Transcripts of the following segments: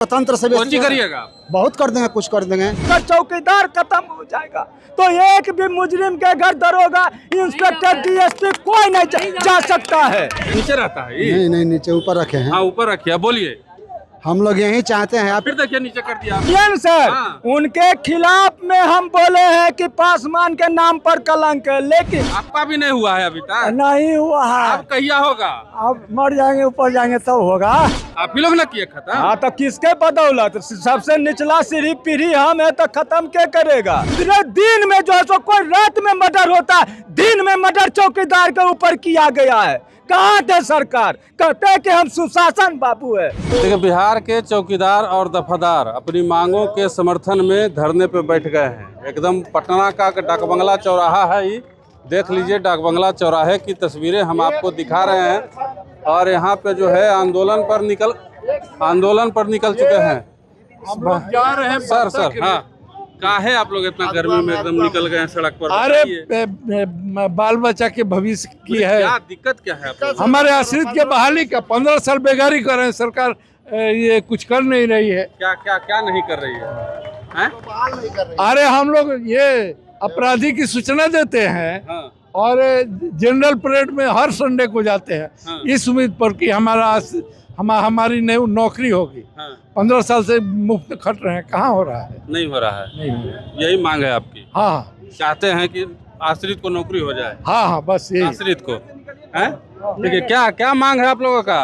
तंत्र से कौन सी करिएगा? बहुत कर देंगे, कुछ कर देंगे। चौकीदार खत्म हो जाएगा तो एक भी मुजरिम के घर दरोगा, इंस्पेक्टर, डीएसपी कोई नहीं जा सकता है। नीचे रहता है ये? नहीं नहीं, नीचे ऊपर रखे हैं। हाँ ऊपर रखिए, बोलिए। हम लोग यही चाहते हैं। आप फिर देखिए नीचे कर दिया। सर हाँ। उनके खिलाफ में हम बोले हैं कि पासवान के नाम पर कलंक है, लेकिन आपका भी नहीं हुआ है अभी तक? नहीं हुआ है। अब कहिया होगा? अब मर जाएंगे, ऊपर जाएंगे तब होगा। आप ही लोग ना किए खत्म? हाँ तो किसके बदौलत? सबसे निचला सीढ़ी पीढ़ी हम है तो खत्म क्या करेगा? दिन में जो है सो कोई रात में मर्डर होता है, दिन में मर्डर चौकीदार के ऊपर किया गया है। कहाँ थे सरकार? कहते हैं कि हम सुशासन बाबू है। देखिए बिहार के चौकीदार और दफादार अपनी मांगों के समर्थन में धरने पे बैठ गए हैं। एकदम पटना का डाक बंगला चौराहा है ये, देख लीजिए डाक बंगला चौराहे की तस्वीरें हम आपको दिखा रहे हैं। और यहाँ पे जो है आंदोलन पर निकल चुके हैं। जा रहे हैं सर हाँ, काहे आप लोग इतना गर्मी में एकदम निकल गए हैं सड़क पर? अरे बाल बच्चा के भविष्य की है। क्या दिक्कत क्या है आप लोग? हमारे आश्रित के बहाली का 15 साल बेगारी कर रहे हैं, सरकार ये कुछ कर नहीं रही है। क्या क्या क्या नहीं कर रही है? अरे हम लोग ये अपराधी की सूचना देते हैं हाँ। और जनरल परेड में हर संडे को जाते हैं। हाँ। इस उम्मीद पर कि हमारी नौकरी होगी। हाँ। 15 साल से मुफ्त खट रहे हैं, कहाँ हो रहा है? नहीं हो रहा है। नहीं हो रहा है। यही मांग है आपकी? हाँ चाहते हैं कि आश्रित को नौकरी हो जाए? हाँ हाँ, बस यही। आश्रित को हैं? देखिए क्या क्या मांग है आप लोगों का?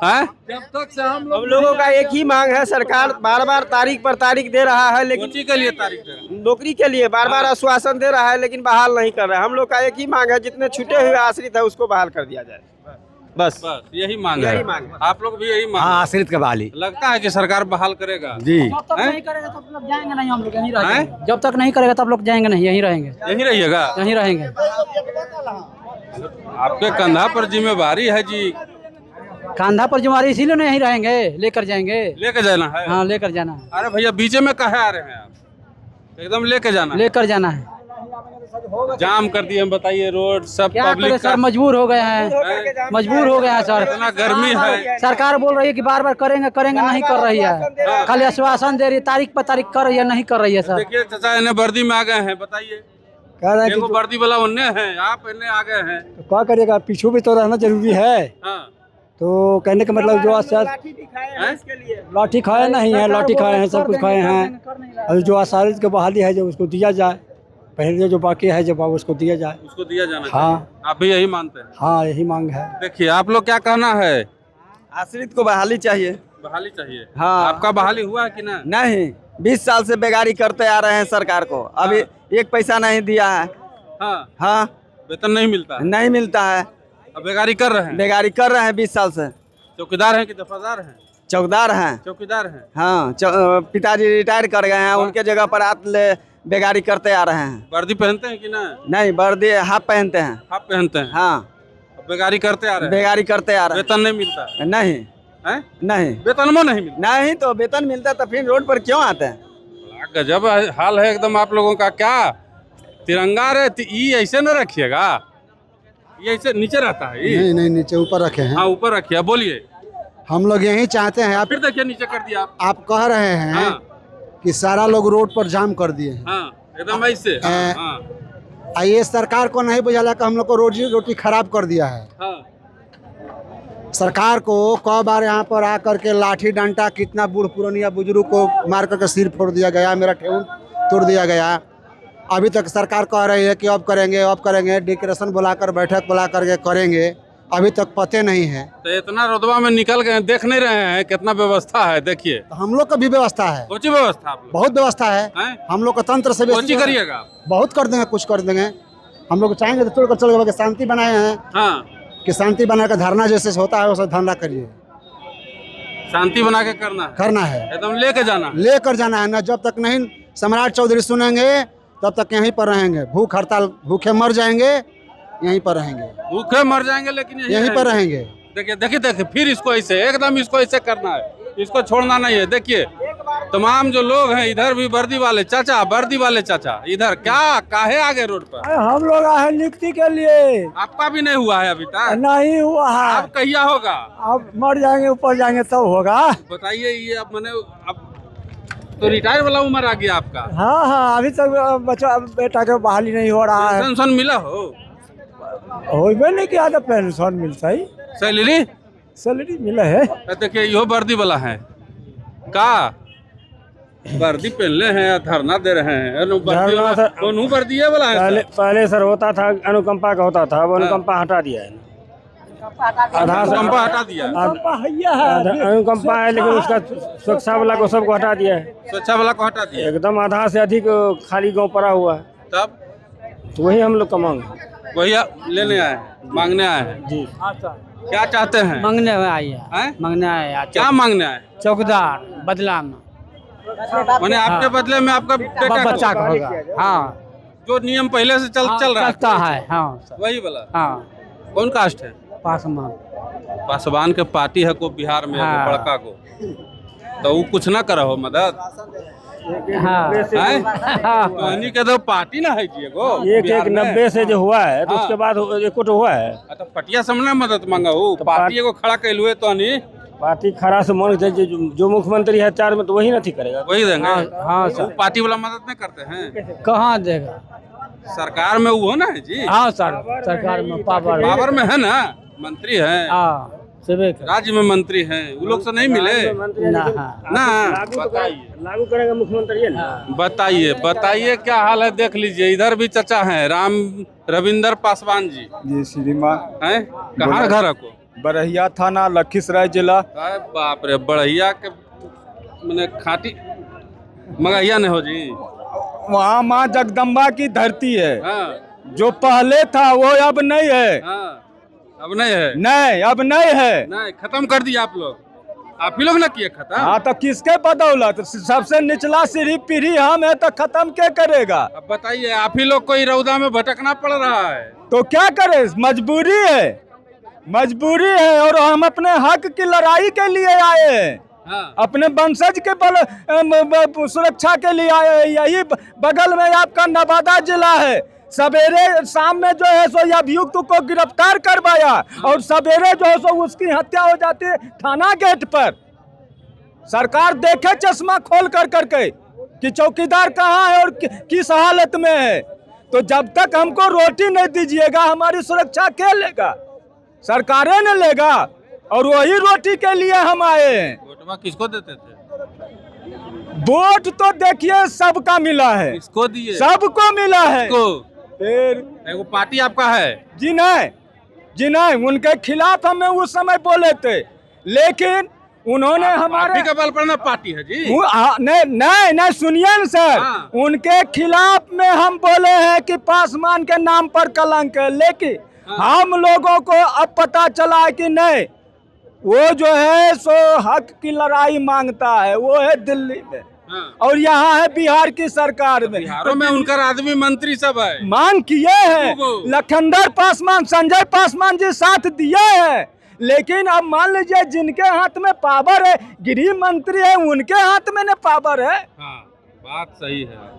हैं? जब तक से हम लोगों का एक ही मांग है, सरकार बार बार तारीख पर तारीख दे रहा है, लेकिन कोची के लिए तारीख दे रहे हैं? नौकरी के लिए बार बार आश्वासन दे रहा है, लेकिन बहाल नहीं कर रहा है। हम लोग का एक ही मांग है, जितने छूटे हुए आश्रित है उसको बहाल कर दिया जाए। बस बस यही मांग है। यही मांग है। आप लोग भी यही मांग? हाँ, आश्रित के बहाली। लगता है कि सरकार बहाल करेगा? जी। जब तक नहीं करेगा तब लोग जाएंगे नहीं, हम लोग यहीं हैं? रहेंगे। जब तक नहीं करेगा तब लोग जाएंगे नहीं, यहीं रहेंगे। यही रहिएगा? यहीं रहेंगे। आपके कंधा पर जिम्मेवारी है जी। कंधा पर जिम्मेवारी, इसीलिए ना यहीं रहेंगे, लेकर जाएंगे। लेके जाना है? हाँ लेकर जाना है, अरे भैया बीचे में कहे आ रहे हैं आप? एकदम लेके जाना है? लेकर जाना है। जाम कर दिए हम, बताइए रोड सब क्या करे पब्लिक सर, मजबूर हो गए हैं, मजबूर हो गए हैं सर। इतना गर्मी है। सरकार बोल रही है कि बार बार करेंगे करेंगे, नहीं कर रही है। खाली आश्वासन दे रही है, तारीख पर तारीख कर रही है, नहीं कर रही है सर। देखिए चाचा इन्हें वर्दी में आ गए हैं, बताइए। कह रहे हैं देखो वर्दी वाला उन्ने हैं, आप इन्हें आ गए हैं। कि क्या करेगा, पीछू भी तो रहना जरूरी है। हाँ। तो कहने का मतलब जो लाठी खाए नहीं है, लाठी खाए हैं, सब कुछ खाए हैं। और जो आसारित की बहाली है, जो उसको दिया जाए, पहले जो बाकी है जब उसको दिया जाए। उसको दिया जाना हाँ। चाहिए। आप भी यही मानते हैं? हाँ यही मांग है। देखिए आप लोग क्या कहना है? आश्रित को बहाली चाहिए। बहाली चाहिए? हाँ। आपका बहाली हुआ है कि ना? नहीं, 20 साल से बेगारी करते आ रहे हैं सरकार को, अभी एक पैसा नहीं दिया है। हाँ। हाँ वेतन नहीं मिलता है? नहीं मिलता है, अब बेगारी कर रहे हैं? बेगारी कर रहे हैं 20 साल से। चौकीदार हैं कि दफादार हैं? चौकीदार हैं। चौकीदार हैं। हाँ, पिताजी रिटायर कर गए हैं, उनके जगह पर आते बेगारी करते आ रहे हैं। वर्दी पहनते हैं कि ना? नहीं, वर्दी हाफ पहनते हैं। हाफ पहनते हैं? हाँ, अब बेगारी करते आ रहे हैं? बेगारी करते आ रहे वेतन नहीं मिलता हैं। नहीं है? नहीं वेतन में नहीं मिलता? नहीं, तो वेतन मिलता तो फिर रोड पर क्यों आते हैं? बड़ा गजब हाल है एकदम आप लोगों का। क्या तिरंगा रे ये ऐसे न रखिएगा, ये ऐसे नीचे रहता है ये? नहीं नहीं, नीचे ऊपर रखे हैं। हाँ ऊपर रखिए, बोलिए। हम लोग यही चाहते हैं। फिर देखिए नीचे कर दिया आप। आप कह रहे हैं हाँ। कि सारा लोग रोड पर जाम कर दिए हैं। हाँ एकदम ऐसे। हाँ, हाँ, ये सरकार को नहीं बुझाला कि हम लोग को रोजी रोटी खराब कर दिया है। हाँ। सरकार को कई बार यहाँ पर आकर के लाठी डंडा, कितना बूढ़ पुरानिया बुजुर्ग को मार करके सिर फोड़ दिया गया, मेरा ठेहुन तोड़ दिया गया। अभी तक सरकार कह रही है कि अब करेंगे, डिक्रेशन बुलाकर बैठक बुला करके करेंगे, अभी तक पते नहीं है। तो इतना रोडवा में निकल गए, देख नहीं रहे हैं कितना व्यवस्था है? देखिए तो हम लोग का भी व्यवस्था है, कौन सी व्यवस्था आप लोग? बहुत व्यवस्था है। हैं? हम लोग का तंत्र से कौन सी करिएगा? बहुत कर देंगे, कुछ कर देंगे। हम लोग चाहेंगे तो तोड़ कर चल के शांति बनाए हैं हाँ। कि शांति बनाकर धरना जैसे होता है वैसे धरना करिए। शांति बना के करना है एकदम लेके जाना, लेकर जाना है ना। जब तक नहीं सम्राट चौधरी सुनेंगे तब तक यहीं पर रहेंगे। भूख हड़ताल, भूखे मर जाएंगे, यहीं पर रहेंगे। भूखे मर जाएंगे लेकिन यहीं पर रहेंगे। देखिए देखिए देखिए, फिर इसको ऐसे एकदम इसको ऐसे करना है, इसको छोड़ना नहीं है। देखिए तमाम जो लोग हैं इधर भी वर्दी वाले चाचा इधर क्या काहे आगे रोड पर? हम लोग आए नियुक्ति के लिए, आपका भी नहीं हुआ है अभी तक? नहीं हुआ है। अब कहिया होगा? अब मर जाएंगे, ऊपर जाएंगे तब होगा। बताइए ये अब मैंने अब तो रिटायर वाला उम्र आ गया आपका? हाँ, अभी तक बच्चा बेटा के बहाली नहीं हो रहा है। पेंशन मिला हो? होबे नहीं किया तो पेंशन मिलता ही, सैलरी मिला है। देखिए यो वर्दी वाला है का वर्दी पहनले हैं, धरना दे रहे हैं। वर्दी वाला है। पहले सर होता था अनुकंपा का होता था, अब अनुकंपा हटा दिया है। अनुकंपा हटा दिया? अनुकंपा है लेकिन उसका सुरक्षा वाला को सबको हटा दिया है। सुरक्षा वाला को हटा दिया एकदम आधा से अधिक खाली गांव पड़ा हुआ है। तब तो वही हम लोग का मांग है, वही लेने आए हैं, मांगने आए हैं जी। क्या चाहते हैं? मांगने में आई है, हैं? मांगने आए क्या मांगने आए? चौकीदार बदला में मैंने आपके बदले में आपका बच्चा का होगा। हाँ, जो नियम पहले से चल रहा चलता है। हाँ वही वाला। हाँ, कौन कास्ट है? पासवान के पार्टी है को बिहार में हाँ। बड़का को, तो वो कुछ ना करो मदद हाँ, तो इन्हीं के तो पार्टी ना है जी एक 90 से जो हुआ है तो उसके बाद एको तो हुआ है। तो पटिया सामने मदद मांगा हो, पार्टी को खड़ा कैल हुए तो नहीं पार्टी खड़ा से मान जो मुख्यमंत्री है 4 में तो वही नहीं करेगा, वही देंगे। हाँ सर, पार्टी वाला मदद नहीं करते हैं? कहाँ देगा? सरकार में वो ना है जी। हाँ सर, सरकार में पावर में है ना, मंत्री है, राज्य में मंत्री हैं, वो लोग से नहीं मिले ना? लागू करेंगे मुख्यमंत्री है ना। बताइए क्या हाल है? देख लीजिए इधर भी चचा हैं, रविंदर पासवान जी। जी श्रीमान हैं? कहाँ घर है को? बरहिया थाना, लखीसराय जिला। अरे बाप रे, बड़हिया के मैंने खाटी मगहिया नहीं हो जी। वहाँ माँ जगदम्बा की धरती है। हाँ। जो पहले था वो अब नहीं है। हाँ। अब नहीं है? नहीं, अब नहीं है। नहीं, खत्म कर दिया आप लोग। आप ही लोग ना किए खत्म। हाँ, तो किसके बदौलत? सबसे निचला सीढ़ी पीढ़ी हम है तो खत्म क्या करेगा? अब बताइए, आप ही लोग को रौदा में भटकना पड़ रहा है तो क्या करे? मजबूरी है और हम अपने हक की लड़ाई के लिए आए हैं। हाँ। अपने वंशज के बल सुरक्षा के लिए आए हैं। यही बगल में आपका नवादा जिला है। सवेरे शाम में जो है सो अभियुक्त को गिरफ्तार करवाया और सवेरे जो है सो उसकी हत्या हो जाती है थाना गेट पर। सरकार देखे चश्मा खोल कर करके कि चौकीदार कहाँ है और किस हालत में है। तो जब तक हमको रोटी नहीं दीजिएगा हमारी सुरक्षा क्या लेगा? सरकारें ने लेगा और वही रोटी के लिए हम आए हैं। वोटवा किसको देते थे? वोट तो देखिए सबका मिला है। किसको दिए? सबको मिला है। फिर वो पार्टी आपका है? जी नहीं, उनके खिलाफ हमें उस समय बोले थे, लेकिन उन्होंने हमारे के बल पर ना पार्टी है जी। नहीं सुनिए न सर। हाँ। उनके खिलाफ में हम बोले हैं कि पासवान के नाम पर कलंक है, लेकिन हम लोगों को अब पता चला है कि नहीं, वो जो है सो हक की लड़ाई मांगता है, वो है दिल्ली में। हाँ। और यहाँ है बिहार की सरकार में। बिहारों में उनका आदमी मंत्री सब है, मांग किए हैं। लखनदर पासवान, संजय पासवान जी साथ दिए हैं, लेकिन अब मान लीजिए जिनके हाथ में पावर है, गृह मंत्री है, उनके हाथ में न पावर है। हाँ, बात सही है।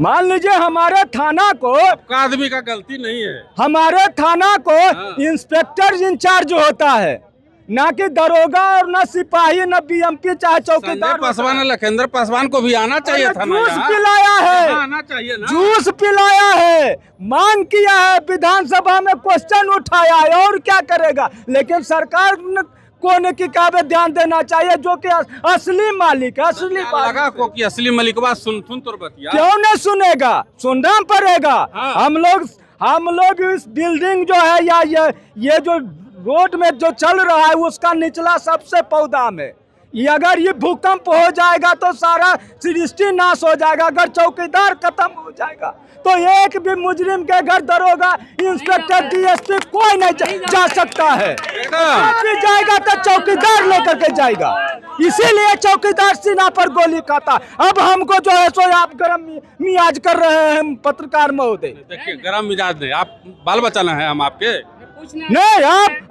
मान लीजिए हमारे थाना को, आपका आदमी का गलती नहीं है, हमारे थाना को हाँ। इंस्पेक्टर इंचार्ज होता है, ना कि दरोगा और ना सिपाही ना बीएमपी चाहे चौकीदार। पासवान, लखेंद्र पासवान को भी आना चाहिए था। जूस पिलाया है, आना चाहिए ना। जूस पिलाया है, मांग किया है, विधानसभा में क्वेश्चन उठाया है, और क्या करेगा? लेकिन सरकार को ने की काबे ध्यान देना चाहिए, जो कि असली मालिक है। असली मालिक बात सुन तो बतिया। क्यों नहीं सुनेगा? सुनना पड़ेगा। हाँ। हम लोग इस बिल्डिंग जो है या ये जो रोड में जो चल रहा है उसका निचला सबसे पौधा में, ये अगर ये भूकंप हो जाएगा तो सारा सृष्टि नाश हो जाएगा। अगर चौकीदार खत्म हो जाएगा तो एक भी मुजरिम के घर दरोगा, इंस्पेक्टर, डीएसपी कोई नहीं जा सकता है। जाएगा तो चौकीदार लेकर के जाएगा, इसीलिए चौकीदार सीना पर गोली खाता। अब हमको जो है सो आप गरम मिजाज कर रहे हैं पत्रकार महोदय। देखिए, गरम मिजाज नहीं, आप बाल बचाना है हम आपके नहीं,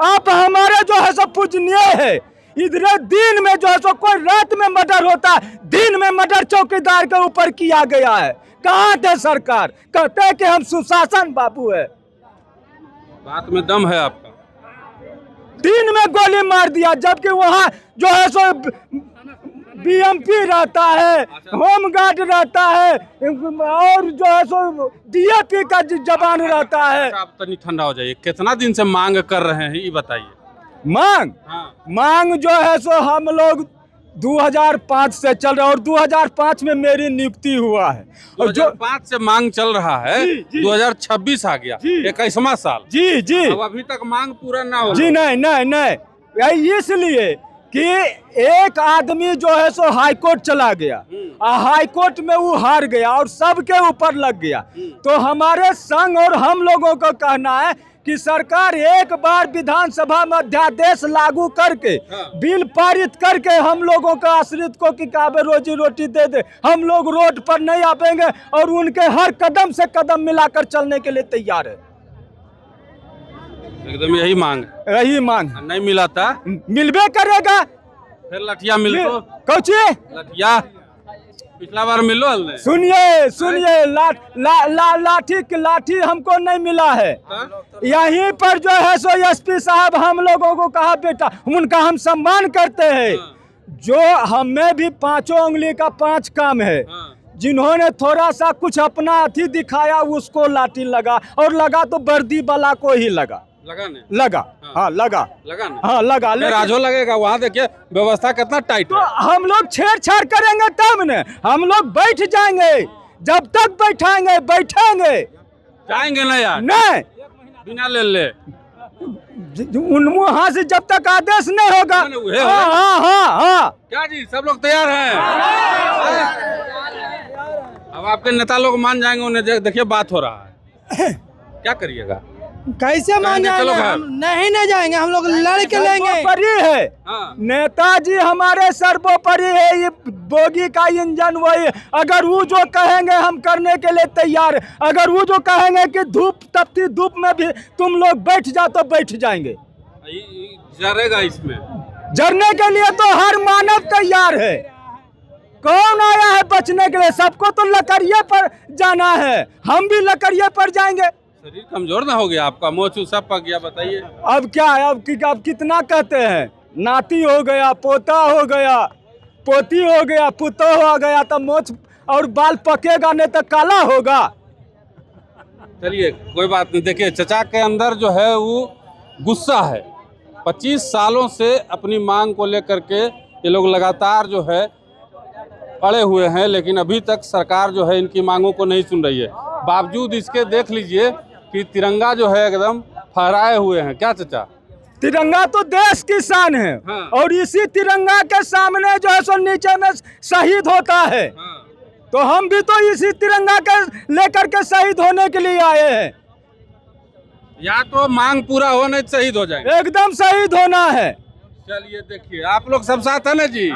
आप हमारे जो है सब पूजनीय है, इधर दिन में जो है सो कोई रात में मर्डर होता है, दिन में मर्डर चौकीदार के ऊपर किया गया है। कहाँ थे सरकार? कहते हैं कि हम सुशासन बाबू है। बात में दम है आपका। दिन में गोली मार दिया, जबकि वहाँ जो है सो बीएमपी रहता है, होम गार्ड रहता है और जो है सो डीएपी का जवान रहता है। आप तनी ठंडा हो जाइए। कितना दिन से मांग कर रहे हैं ये बताइए। मांग हाँ। मांग जो है सो हम लोग 2005 से चल रहा है और 2005 में मेरी नियुक्ति हुआ है और जो 2005 से मांग चल रहा है। जी, जी। 2026 आ गया, 21वां साल। जी जी अब अभी तक मांग पूरा ना हो। जी नहीं नहीं नहीं, इसलिए कि एक आदमी जो है सो हाई कोर्ट चला गया और हाई कोर्ट में वो हार गया और सबके ऊपर लग गया। तो हमारे संघ और हम लोगों को कहना है कि सरकार एक बार विधानसभा में अध्यादेश लागू करके बिल पारित करके हम लोगों का आश्रित को कि काबे रोजी रोटी दे दे। हम लोग रोड पर नहीं आएंगे और उनके हर कदम से कदम मिलाकर चलने के लिए तैयार है। एकदम यही मांग, यही मांग नहीं मिला था मिलबे करेगा। फिर लठिया मिलो, कौची लठिया पिछला बार मिलो हल। सुनिए सुनिए, लाठी हमको नहीं मिला है। यहीं पर जो है सो एसपी साहब हम लोगों को कहा बेटा, उनका हम सम्मान करते हैं। जो हमें भी 5 उंगली का 5 काम है। जिन्होंने थोड़ा सा कुछ अपना अथी दिखाया उसको लाठी लगा और लगा तो वर्दी वाला को ही लगा। लगा हाँ लगा हाँ लगा। राजो लगेगा वहाँ। देखिए व्यवस्था कितना टाइट तो है। हम लोग छेड़छाड़ करेंगे तब न हम लोग बैठ जाएंगे। जब तक बैठाएंगे बैठेंगे, जाएंगे ना यार, नहीं बिना ले वहाँ से जब तक आदेश नहीं होगा। हाँ हाँ हाँ हाँ। क्या जी, सब लोग तैयार हैं? अब आपके नेता लोग मान जाएंगे, उन्हें देखिए बात हो रहा है, क्या करिएगा? कैसे मान जाएंगे? हम नहीं जाएंगे, हम लोग लड़ के लेंगे। सर्वोपरि है नेताजी, हमारे सर्वोपरि है। ये बोगी का इंजन वही। अगर वो जो कहेंगे हम करने के लिए तैयार है। अगर वो जो कहेंगे कि धूप तपती धूप में भी तुम लोग बैठ जाओ तो बैठ जाएंगे। जरेगा इसमें, जरने के लिए तो हर मानव तैयार है। कौन आया है बचने के लिए? सबको तो लकड़िए पर जाना है, हम भी लकड़िए पर जाएंगे। शरीर कमजोर ना हो गया आपका? मोचू सब पक गया, बताइए। अब क्या है? अब कितना कहते हैं? नाती हो गया, पोता हो गया, पोती हो गया, पुतो हो गया, तो मोच और बाल पकेगा नहीं तो काला होगा। चलिए कोई बात नहीं। देखिए चचा के अंदर जो है वो गुस्सा है। 25 सालों से अपनी मांग को लेकर के ये लोग लगातार जो है अड़े हुए हैं, लेकिन अभी तक सरकार जो है इनकी मांगों को नहीं सुन रही है। बावजूद इसके देख लीजिए कि तिरंगा जो है एकदम फहराए हुए हैं। क्या चचा? तिरंगा तो देश की शान है। हाँ। और इसी तिरंगा के सामने जो है सो नीचे में शहीद होता है। हाँ। तो हम भी तो इसी तिरंगा के लेकर के शहीद होने के लिए आए हैं। या तो मांग पूरा हो नहीं शहीद हो जाएंगे। एकदम शहीद होना है। चलिए देखिए, आप लोग सब साथ है ना जी?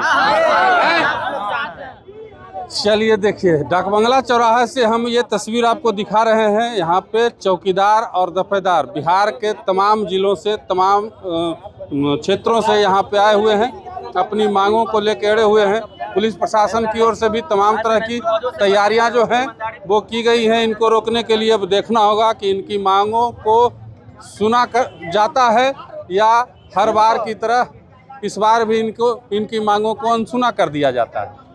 चलिए देखिए, डाकबंगला चौराहा से हम ये तस्वीर आपको दिखा रहे हैं। यहाँ पे चौकीदार और दफेदार बिहार के तमाम जिलों से, तमाम क्षेत्रों से यहाँ पे आए हुए हैं, अपनी मांगों को लेकर अड़े हुए हैं। पुलिस प्रशासन की ओर से भी तमाम तरह की तैयारियां जो हैं वो की गई हैं इनको रोकने के लिए। अब देखना होगा कि इनकी मांगों को सुना कर जाता है या हर बार की तरह इस बार भी इनकी मांगों को अनसुना कर दिया जाता है।